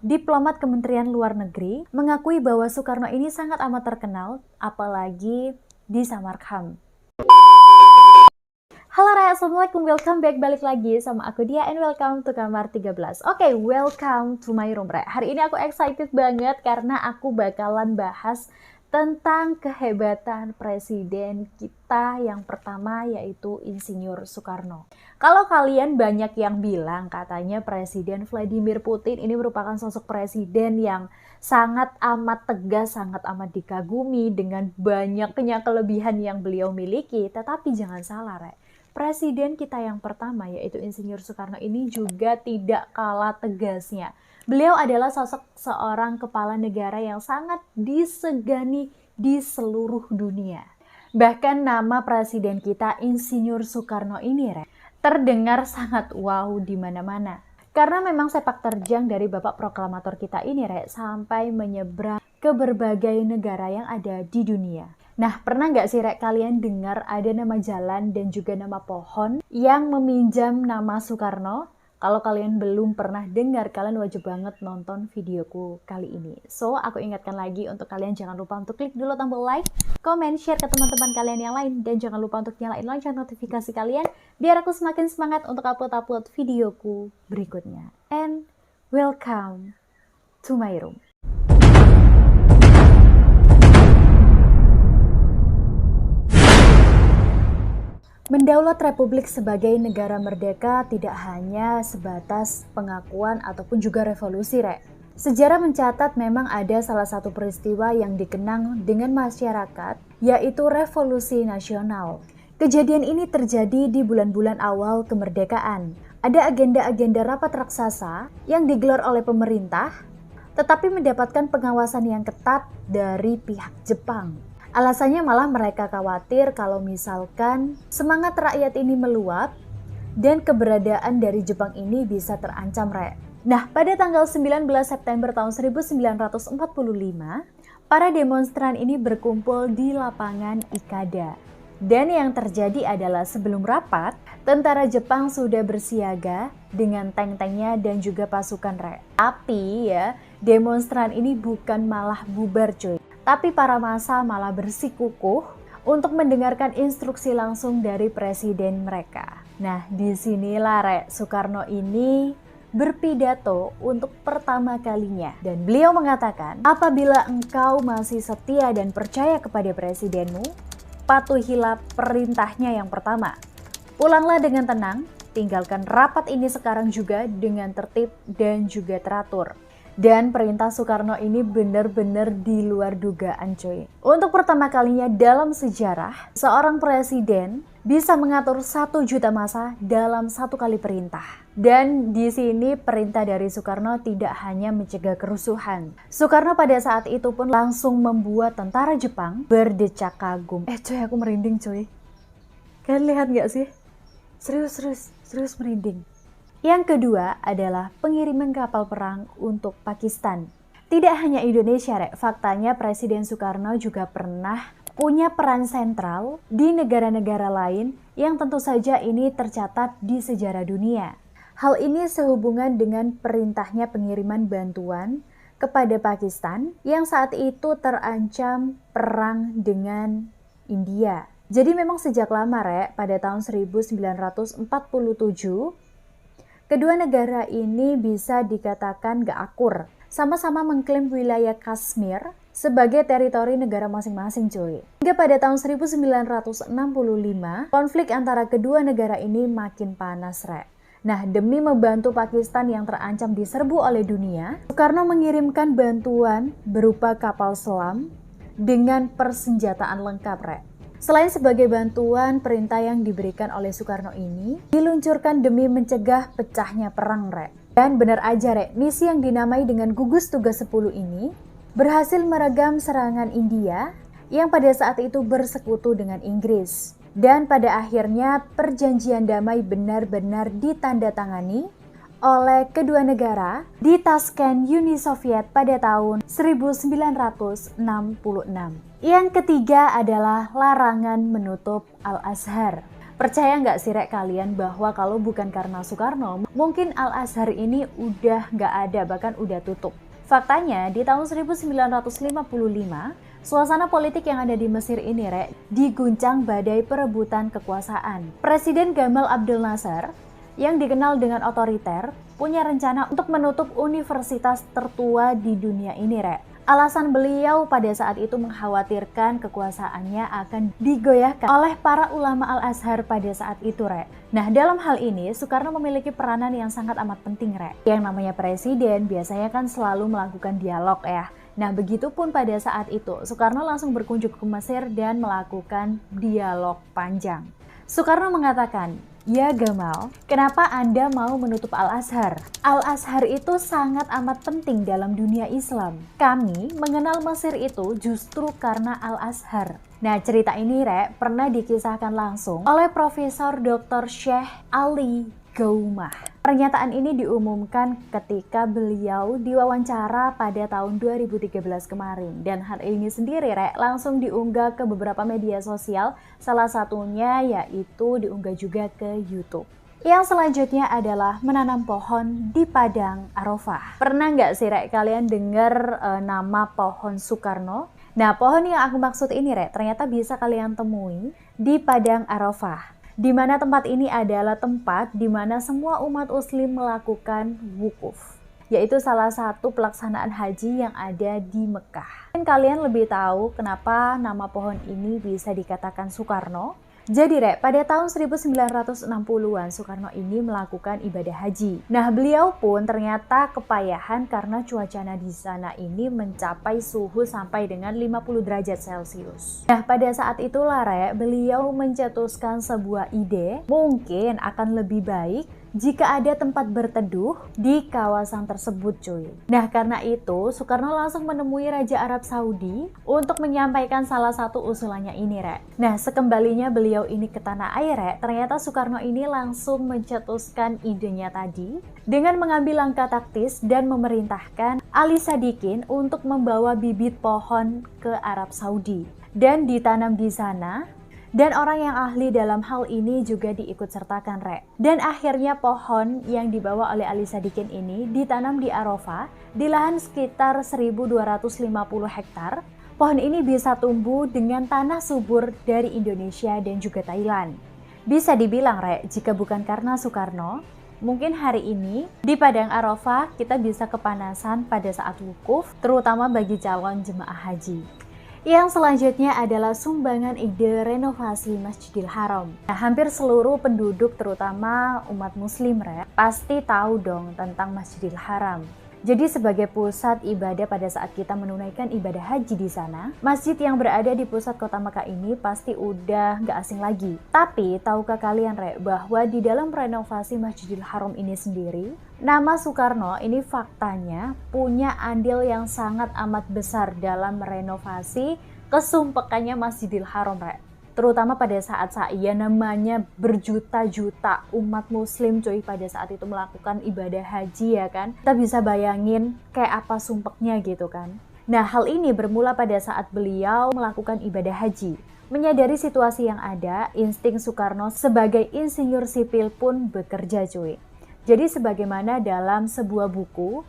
Diplomat Kementerian Luar Negeri mengakui bahwa Soekarno ini sangat amat terkenal, apalagi di Samarkand. Halo Raya, Assalamualaikum, welcome back, balik lagi sama aku Dia, and welcome to kamar 13. Oke, welcome to my room, Raya. Hari ini aku excited banget karena aku bakalan bahas tentang kehebatan presiden kita yang pertama, yaitu Insinyur Soekarno. Kalau kalian banyak yang bilang katanya Presiden Vladimir Putin ini merupakan sosok presiden yang sangat amat tegas, sangat amat dikagumi dengan banyaknya kelebihan yang beliau miliki, tetapi jangan salah, Rek. Presiden kita yang pertama, yaitu Insinyur Soekarno ini juga tidak kalah tegasnya. Beliau adalah sosok seorang kepala negara yang sangat disegani di seluruh dunia. Bahkan nama presiden kita Insinyur Soekarno ini, terdengar sangat wow di mana-mana. Karena memang sepak terjang dari Bapak Proklamator kita ini, sampai menyeberang ke berbagai negara yang ada di dunia. Nah, pernah nggak sih kalian dengar ada nama jalan dan juga nama pohon yang meminjam nama Soekarno? Kalau kalian belum pernah dengar, kalian wajib banget nonton videoku kali ini. So, aku ingatkan lagi untuk kalian jangan lupa untuk klik dulu tombol like, comment, share ke teman-teman kalian yang lain, dan jangan lupa untuk nyalain lonceng notifikasi kalian biar aku semakin semangat untuk upload videoku berikutnya. And welcome to my room. Mendaulat Republik sebagai negara merdeka tidak hanya sebatas pengakuan ataupun juga revolusi, Sejarah mencatat memang ada salah satu peristiwa yang dikenang dengan masyarakat, yaitu Revolusi Nasional. Kejadian ini terjadi di bulan-bulan awal kemerdekaan. Ada agenda-agenda rapat raksasa yang digelar oleh pemerintah, tetapi mendapatkan pengawasan yang ketat dari pihak Jepang. Alasannya malah mereka khawatir kalau misalkan semangat rakyat ini meluap dan keberadaan dari Jepang ini bisa terancam, Nah, pada tanggal 19 September tahun 1945, para demonstran ini berkumpul di lapangan Ikada. Dan yang terjadi adalah sebelum rapat, tentara Jepang sudah bersiaga dengan tank-tanknya dan juga pasukan, Tapi ya, demonstran ini bukan malah bubar, cuy. Tapi para massa malah bersikukuh untuk mendengarkan instruksi langsung dari presiden mereka. Nah, disinilah Soekarno ini berpidato untuk pertama kalinya. Dan beliau mengatakan, apabila engkau masih setia dan percaya kepada presidenmu, patuhilah perintahnya yang pertama. Pulanglah dengan tenang, tinggalkan rapat ini sekarang juga dengan tertib dan juga teratur. Dan perintah Soekarno ini benar-benar di luar dugaan, cuy. Untuk pertama kalinya dalam sejarah, seorang presiden bisa mengatur 1 juta massa dalam 1 kali perintah. Dan di sini perintah dari Soekarno tidak hanya mencegah kerusuhan. Soekarno pada saat itu pun langsung membuat tentara Jepang berdecak kagum. Cuy, aku merinding, cuy. Kalian lihat nggak sih? Serius merinding. Yang kedua adalah pengiriman kapal perang untuk Pakistan. Tidak hanya Indonesia, faktanya Presiden Soekarno juga pernah punya peran sentral di negara-negara lain yang tentu saja ini tercatat di sejarah dunia. Hal ini sehubungan dengan perintahnya pengiriman bantuan kepada Pakistan yang saat itu terancam perang dengan India. Jadi memang sejak lama, pada tahun 1947, kedua negara ini bisa dikatakan gak akur, sama-sama mengklaim wilayah Kashmir sebagai teritori negara masing-masing, cuy. Hingga pada tahun 1965, konflik antara kedua negara ini makin panas, Nah, demi membantu Pakistan yang terancam diserbu oleh dunia, Soekarno mengirimkan bantuan berupa kapal selam dengan persenjataan lengkap, Selain sebagai bantuan, perintah yang diberikan oleh Soekarno ini diluncurkan demi mencegah pecahnya perang, Dan benar aja, misi yang dinamai dengan gugus tugas 10 ini berhasil meredam serangan India yang pada saat itu bersekutu dengan Inggris. Dan pada akhirnya perjanjian damai benar-benar ditandatangani oleh kedua negara di Tashkent, Uni Soviet pada tahun 1966. Yang ketiga adalah larangan menutup Al-Azhar. Percaya nggak sih Rek kalian bahwa kalau bukan karena Soekarno, mungkin Al-Azhar ini udah nggak ada, bahkan udah tutup. Faktanya, di tahun 1955, suasana politik yang ada di Mesir ini Rek, diguncang badai perebutan kekuasaan. Presiden Gamal Abdel Nasser, yang dikenal dengan otoriter, punya rencana untuk menutup universitas tertua di dunia ini Rek. Alasan beliau pada saat itu mengkhawatirkan kekuasaannya akan digoyahkan oleh para ulama Al-Azhar pada saat itu, Rek. Nah, dalam hal ini, Soekarno memiliki peranan yang sangat amat penting, Rek. Yang namanya presiden biasanya kan selalu melakukan dialog ya. Nah, begitupun pada saat itu, Soekarno langsung berkunjung ke Mesir dan melakukan dialog panjang. Soekarno mengatakan, "Ya Gamal, kenapa Anda mau menutup Al-Azhar? Al-Azhar itu sangat amat penting dalam dunia Islam. Kami mengenal Mesir itu justru karena Al-Azhar." Nah, cerita ini Rek pernah dikisahkan langsung oleh Profesor Dr. Syekh Ali Gaumah. Pernyataan ini diumumkan ketika beliau diwawancara pada tahun 2013 kemarin. Dan hal ini sendiri Rek langsung diunggah ke beberapa media sosial, salah satunya yaitu diunggah juga ke YouTube. Yang selanjutnya adalah menanam pohon di Padang Arafah. Pernah nggak sih Rek kalian dengar nama pohon Soekarno? Nah, pohon yang aku maksud ini Rek ternyata bisa kalian temui di Padang Arafah, di mana tempat ini adalah tempat di mana semua umat muslim melakukan wukuf, yaitu salah satu pelaksanaan haji yang ada di Mekah. Dan kalian lebih tahu kenapa nama pohon ini bisa dikatakan Soekarno? Jadi Rek, pada tahun 1960-an Soekarno ini melakukan ibadah haji. Nah, beliau pun ternyata kepayahan karena cuacanya di sana ini mencapai suhu sampai dengan 50 derajat Celcius. Nah, pada saat itulah Rek, beliau mencetuskan sebuah ide, mungkin akan lebih baik jika ada tempat berteduh di kawasan tersebut cuy. Nah, karena itu Soekarno langsung menemui Raja Arab Saudi untuk menyampaikan salah satu usulannya ini Rek. Nah, sekembalinya beliau ini ke tanah air Rek, ternyata Soekarno ini langsung mencetuskan idenya tadi dengan mengambil langkah taktis dan memerintahkan Ali Sadikin untuk membawa bibit pohon ke Arab Saudi dan ditanam di sana. Dan orang yang ahli dalam hal ini juga diikut sertakan Rek. Dan akhirnya pohon yang dibawa oleh Ali Sadikin ini ditanam di Arafah di lahan sekitar 1250 hektar. Pohon ini bisa tumbuh dengan tanah subur dari Indonesia dan juga Thailand. Bisa dibilang Rek, jika bukan karena Soekarno, mungkin hari ini di Padang Arafah kita bisa kepanasan pada saat wukuf, terutama bagi calon jemaah haji. Yang selanjutnya adalah sumbangan ide renovasi Masjidil Haram. Nah, hampir seluruh penduduk terutama umat muslim Rek, pasti tahu dong tentang Masjidil Haram. Jadi sebagai pusat ibadah pada saat kita menunaikan ibadah haji di sana, masjid yang berada di pusat kota Mekah ini pasti udah nggak asing lagi. Tapi tahukah kalian Rek, bahwa di dalam renovasi Masjidil Haram ini sendiri, nama Soekarno ini faktanya punya andil yang sangat amat besar dalam merenovasi kesumpekannya Masjidil Haram Rek. Terutama pada saat saya namanya berjuta-juta umat muslim cuy pada saat itu melakukan ibadah haji ya kan. Kita bisa bayangin kayak apa sumpeknya gitu kan. Nah, hal ini bermula pada saat beliau melakukan ibadah haji. Menyadari situasi yang ada, insting Soekarno sebagai insinyur sipil pun bekerja cuy. Jadi sebagaimana dalam sebuah buku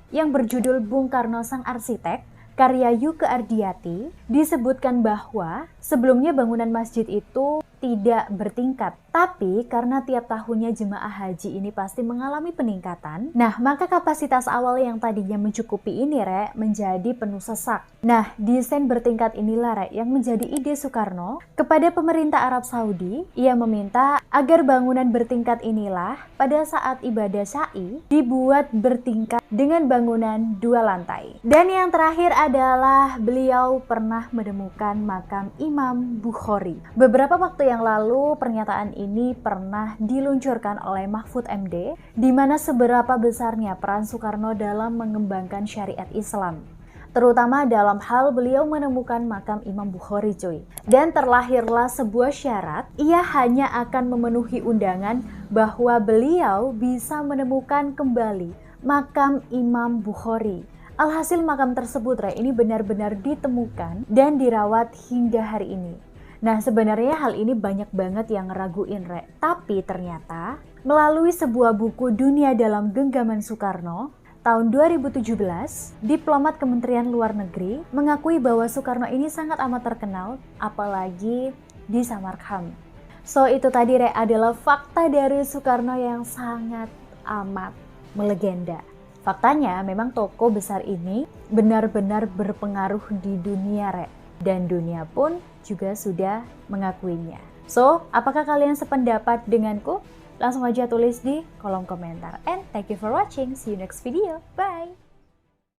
yang berjudul Bung Karno Sang Arsitek, karya Yuke Ardiyati, disebutkan bahwa sebelumnya bangunan masjid itu tidak bertingkat. Tapi karena tiap tahunnya jemaah haji ini pasti mengalami peningkatan, nah maka kapasitas awal yang tadinya mencukupi ini Rek menjadi penuh sesak. Nah, desain bertingkat inilah Rek yang menjadi ide Soekarno kepada pemerintah Arab Saudi. Ia meminta agar bangunan bertingkat inilah pada saat ibadah syai dibuat bertingkat dengan bangunan 2 lantai. Dan yang terakhir adalah beliau pernah menemukan makam Imam Bukhari. Beberapa waktu yang lalu pernyataan ini pernah diluncurkan oleh Mahfud MD, di mana seberapa besarnya peran Soekarno dalam mengembangkan syariat Islam, terutama dalam hal beliau menemukan makam Imam Bukhari cuy. Dan terlahirlah sebuah syarat, ia hanya akan memenuhi undangan bahwa beliau bisa menemukan kembali makam Imam Bukhari. Alhasil makam tersebut Rek ini benar-benar ditemukan dan dirawat hingga hari ini. Nah, sebenarnya hal ini banyak banget yang ngeraguin, Rek. Tapi ternyata melalui sebuah buku Dunia dalam Genggaman Soekarno, tahun 2017, diplomat Kementerian Luar Negeri mengakui bahwa Soekarno ini sangat amat terkenal, apalagi di Samarkand. So, itu tadi, Rek, adalah fakta dari Soekarno yang sangat amat melegenda. Faktanya, memang tokoh besar ini benar-benar berpengaruh di dunia, Rek. Dan dunia pun juga sudah mengakuinya. So, apakah kalian sependapat denganku? Langsung aja tulis di kolom komentar. And thank you for watching. See you next video. Bye!